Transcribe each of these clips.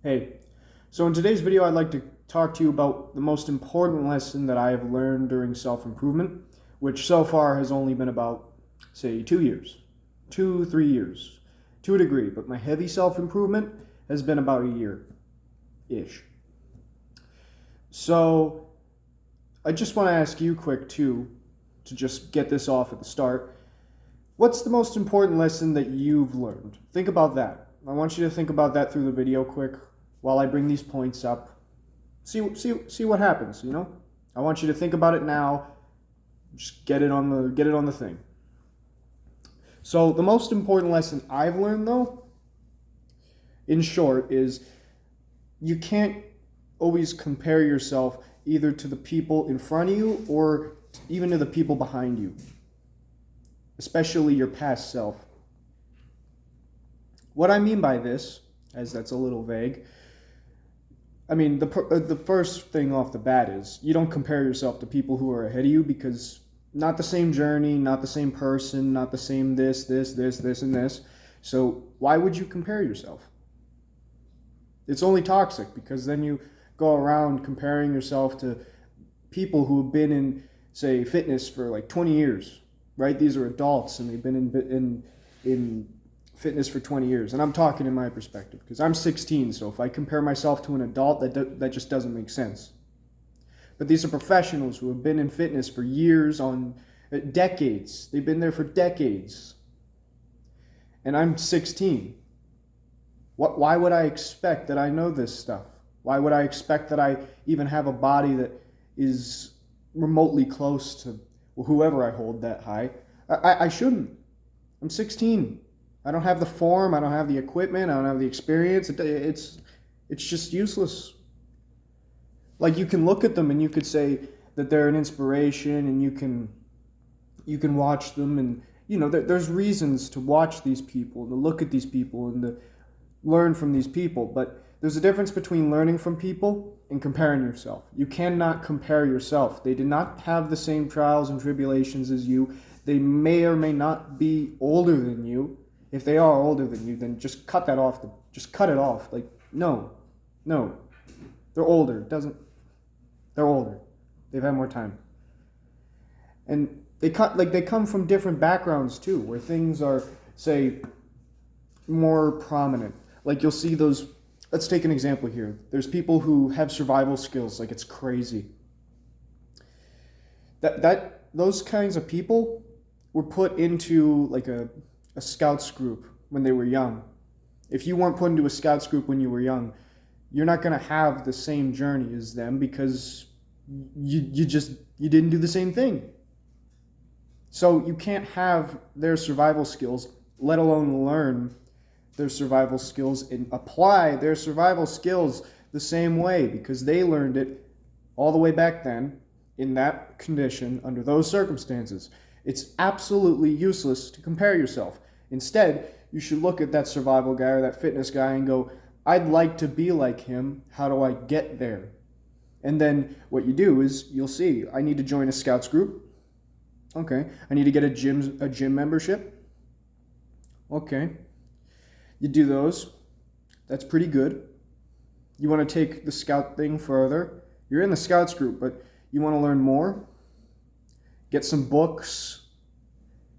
Hey, so in today's video, I'd like to talk to you about the most important lesson that I have learned during self-improvement, which so far has only been about, say, 2 years, 3 years, to a degree, but my heavy self-improvement has been about a year-ish. So I just want to ask you quick, too, to just get this off at the start. What's the most important lesson that you've learned? Think about that. I want you to think about that through the video quick while I bring these points up. See what happens, you know? I want you to think about it now. Just get it on the thing. So the most important lesson I've learned, though, in short, is you can't always compare yourself either to the people in front of you or even to the people behind you, especially your past self. What I mean by this, as that's a little vague, I mean, the first thing off the bat is you don't compare yourself to people who are ahead of you, because not the same journey, not the same person, not the same this, and this. So why would you compare yourself? It's only toxic, because then you go around comparing yourself to people who have been in, say, fitness for like 20 years, right? These are adults and they've been in fitness for 20 years. And I'm talking in my perspective, because I'm 16, so if I compare myself to an adult, that just doesn't make sense. But these are professionals who have been in fitness for years, on decades. They've been there for decades. And I'm 16. Why would I expect that I know this stuff? Why would I expect that I even have a body that is remotely close to whoever I hold that high? I shouldn't. I'm 16. I don't have the form, I don't have the equipment, I don't have the experience. It's just useless. Like, you can look at them and you could say that they're an inspiration, and you can watch them, and there's reasons to watch these people, to look at these people, and to learn from these people. But there's a difference between learning from people and comparing yourself. You cannot compare yourself. They did not have the same trials and tribulations as you. They may or may not be older than you. If they are older than you, then just cut that off. Just cut it off. Like, no, they're older. They're older. They've had more time, and they come from different backgrounds too, where things are, say, more prominent. Like, you'll see those. Let's take an example here. There's people who have survival skills, like it's crazy. Those kinds of people were put into like a scouts group when they were young. If you weren't put into a scouts group when you were young, you're not going to have the same journey as them, because you didn't do the same thing. So you can't have their survival skills, let alone learn their survival skills and apply their survival skills the same way, because they learned it all the way back then in that condition under those circumstances. It's absolutely useless to compare yourself. Instead, you should look at that survival guy or that fitness guy and go, I'd like to be like him. How do I get there? And then what you do is, you'll see, I need to join a scouts group. Okay. I need to get a gym membership. Okay. You do those. That's pretty good. You want to take the scout thing further. You're in the scouts group, but you want to learn more. Get some books.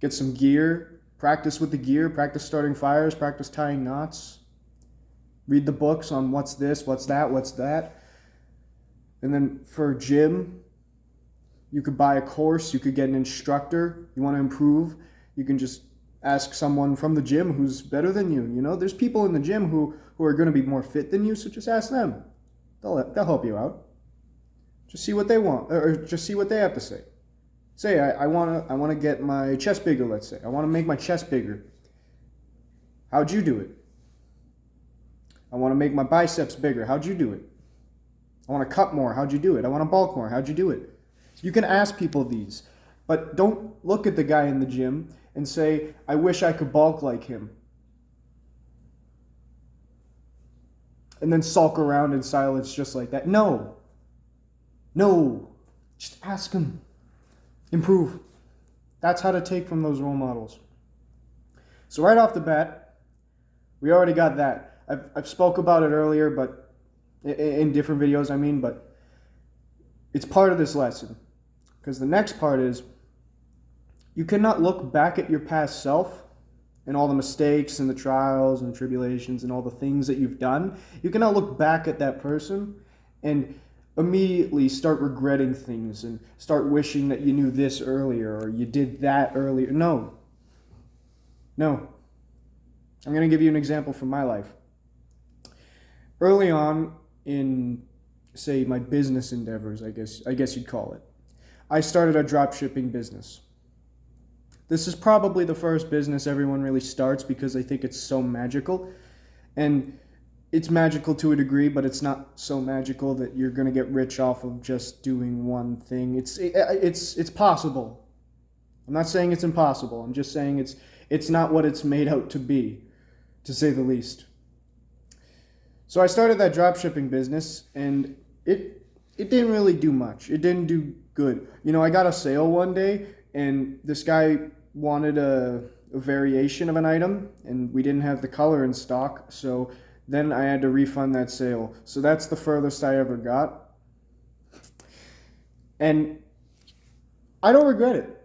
Get some gear. Practice with the gear, practice starting fires, practice tying knots. Read the books on what's this, what's that. And then for gym, you could buy a course, you could get an instructor. You want to improve, you can just ask someone from the gym who's better than you. There's people in the gym who are going to be more fit than you, so just ask them. They'll help you out. Just see what they want, or just see what they have to say. Say, I want to get my chest bigger, let's say. I want to make my chest bigger. How'd you do it? I want to make my biceps bigger. How'd you do it? I want to cut more. How'd you do it? I want to bulk more. How'd you do it? You can ask people these, but don't look at the guy in the gym and say, I wish I could bulk like him, and then sulk around in silence just like that. No. Just ask him. Improve. That's how to take from those role models. So right off the bat, we already got that. I've spoke about it earlier, but in different videos, I mean, but it's part of this lesson. Because the next part is, you cannot look back at your past self and all the mistakes and the trials and tribulations and all the things that you've done. You cannot look back at that person and immediately start regretting things and start wishing that you knew this earlier or you did that earlier. No. I'm going to give you an example from my life. Early on in, say, my business endeavors, I guess you'd call it, I started a drop shipping business. This is probably the first business everyone really starts because they think it's so magical. And it's magical to a degree, but it's not so magical that you're going to get rich off of just doing one thing. It's possible. I'm not saying it's impossible. I'm just saying it's not what it's made out to be, to say the least. So I started that drop shipping business, and it didn't really do much. It didn't do good. You know, I got a sale one day, and this guy wanted a variation of an item, and we didn't have the color in stock, so then I had to refund that sale. So that's the furthest I ever got. And I don't regret it.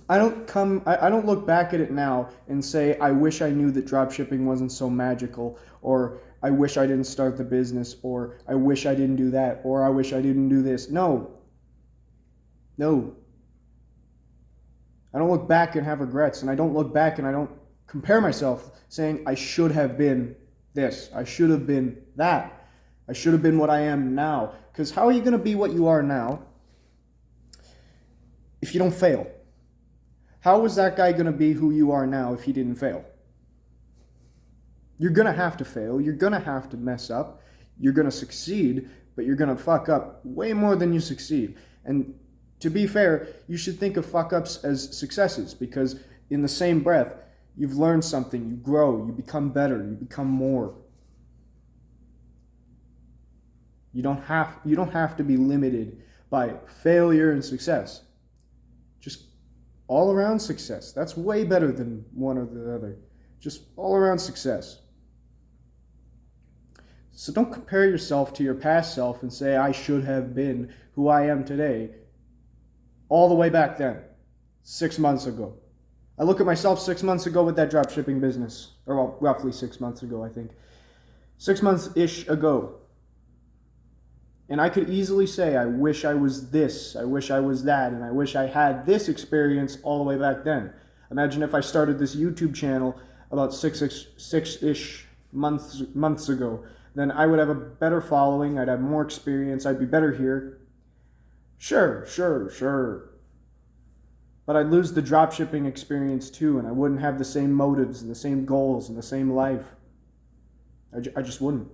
I don't look back at it now and say, I wish I knew that dropshipping wasn't so magical, or I wish I didn't start the business, or I wish I didn't do that, or I wish I didn't do this. No. I don't look back and have regrets, and I don't look back and I don't compare myself saying I should have been this, I should have been that, I should have been what I am now. Because how are you going to be what you are now if you don't fail? How was that guy going to be who you are now if he didn't fail? You're going to have to fail. You're going to have to mess up. You're going to succeed, but you're going to fuck up way more than you succeed. And to be fair, you should think of fuck-ups as successes, because in the same breath, you've learned something, you grow, you become better, you become more. You don't have to be limited by failure and success. Just all around success. That's way better than one or the other. Just all around success. So don't compare yourself to your past self and say, I should have been who I am today, all the way back then, 6 months ago. I look at myself 6 months ago with that drop shipping business, or well, roughly 6 months ago, I think. 6 months-ish ago. And I could easily say, I wish I was this, I wish I was that, and I wish I had this experience all the way back then. Imagine if I started this YouTube channel about six-ish months ago. Then I would have a better following, I'd have more experience, I'd be better here. Sure. But I'd lose the dropshipping experience too, and I wouldn't have the same motives and the same goals and the same life. I just wouldn't.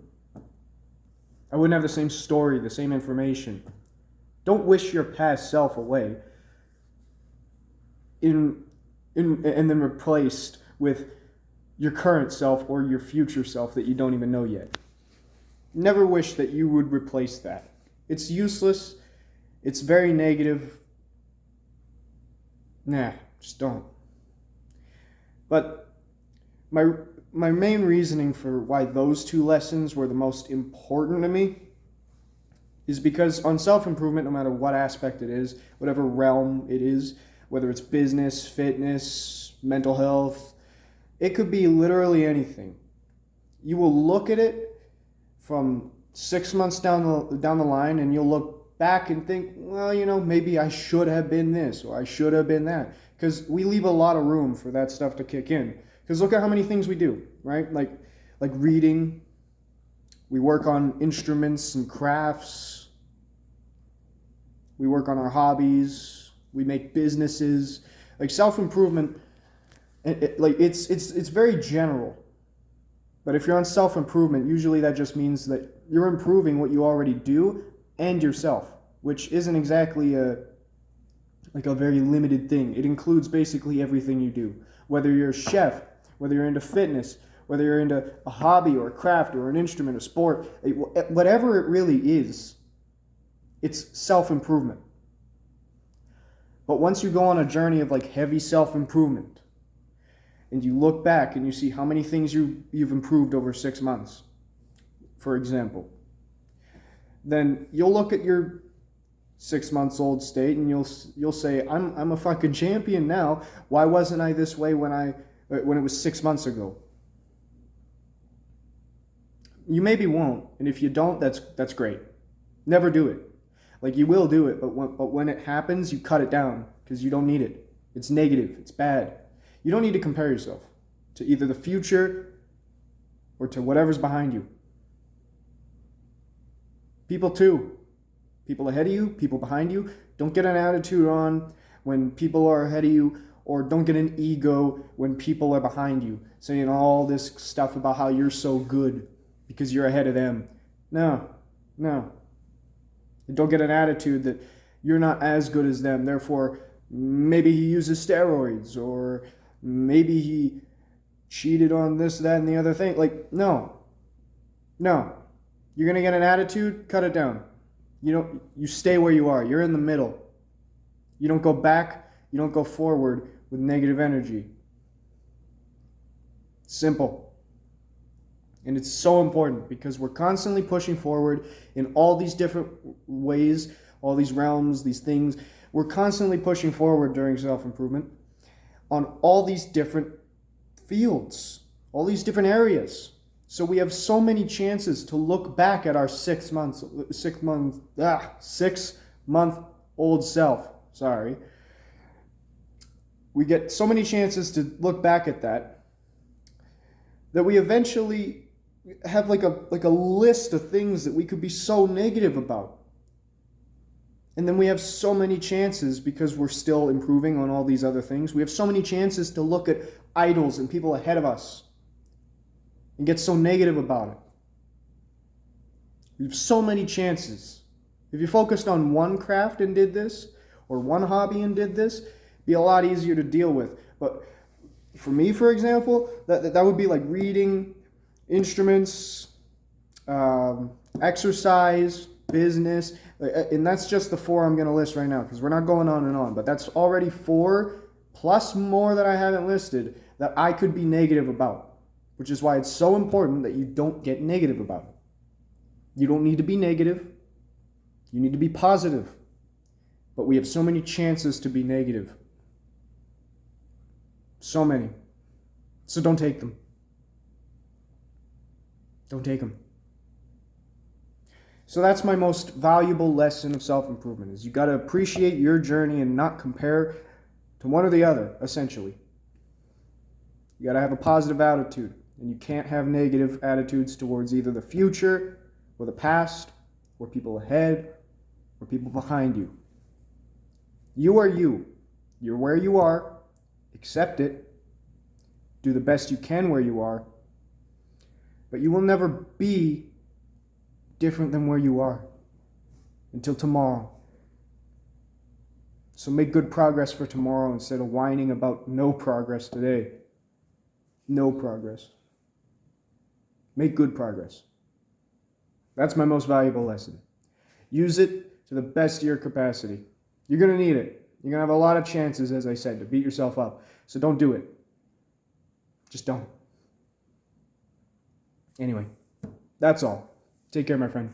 I wouldn't have the same story, the same information. Don't wish your past self away and then replaced with your current self or your future self that you don't even know yet. Never wish that you would replace that. It's useless. It's very negative. Nah, just don't. But my main reasoning for why those two lessons were the most important to me is because on self-improvement, no matter what aspect it is, whatever realm it is, whether it's business, fitness, mental health, it could be literally anything. You will look at it from 6 months down the line, and you'll look back and think, well, you know, maybe I should have been this or I should have been that. Because we leave a lot of room for that stuff to kick in. Because look at how many things we do, right? Like reading. We work on instruments and crafts. We work on our hobbies. We make businesses. Like self-improvement, it's very general. But if you're on self-improvement, usually that just means that you're improving what you already do and yourself, which isn't exactly a very limited thing. It includes basically everything you do. Whether you're a chef, whether you're into fitness, whether you're into a hobby or a craft or an instrument or sport, whatever it really is, it's self-improvement. But once you go on a journey of like heavy self-improvement, and you look back and you see how many things you've improved over 6 months, for example, then you'll look at your 6 months old state and you'll say, I'm a fucking champion now. Why wasn't I this way when it was 6 months ago? You maybe won't, and if you don't, that's great. Never do it. Like, you will do it, but when it happens, you cut it down because you don't need it. It's negative. It's bad. You don't need to compare yourself to either the future or to whatever's behind you. People too. People ahead of you, people behind you. Don't get an attitude on when people are ahead of you, or don't get an ego when people are behind you, saying all this stuff about how you're so good because you're ahead of them. No. And don't get an attitude that you're not as good as them, therefore maybe he uses steroids, or maybe he cheated on this, that, and the other thing. Like, no. You're going to get an attitude, cut it down. You stay where you are. You're in the middle. You don't go back, you don't go forward with negative energy. Simple. And it's so important because we're constantly pushing forward in all these different ways, all these realms, these things. We're constantly pushing forward during self-improvement on all these different fields, all these different areas. So we have so many chances to look back at our 6 month old self. Sorry. We get so many chances to look back at that we eventually have like a list of things that we could be so negative about. And then we have so many chances, because we're still improving on all these other things, we have so many chances to look at idols and people ahead of us and get so negative about it. We have so many chances. If you focused on one craft and did this, or one hobby and did this, it'd be a lot easier to deal with. But for me, for example, that would be like reading, instruments, exercise, business, and that's just the 4 I'm going to list right now, because we're not going on and on, but that's already 4 plus more that I haven't listed that I could be negative about, which is why it's so important that you don't get negative about it. You don't need to be negative. You need to be positive. But we have so many chances to be negative. So many. So don't take them. Don't take them. So that's my most valuable lesson of self-improvement, is you got to appreciate your journey and not compare to one or the other, essentially. You got to have a positive attitude, and you can't have negative attitudes towards either the future or the past or people ahead or people behind you. You are you. You're where you are. Accept it. Do the best you can where you are. But you will never be different than where you are until tomorrow. So make good progress for tomorrow instead of whining about no progress today. No progress. Make good progress. That's my most valuable lesson. Use it to the best of your capacity. You're going to need it. You're going to have a lot of chances, as I said, to beat yourself up. So don't do it. Just don't. Anyway, that's all. Take care, my friend.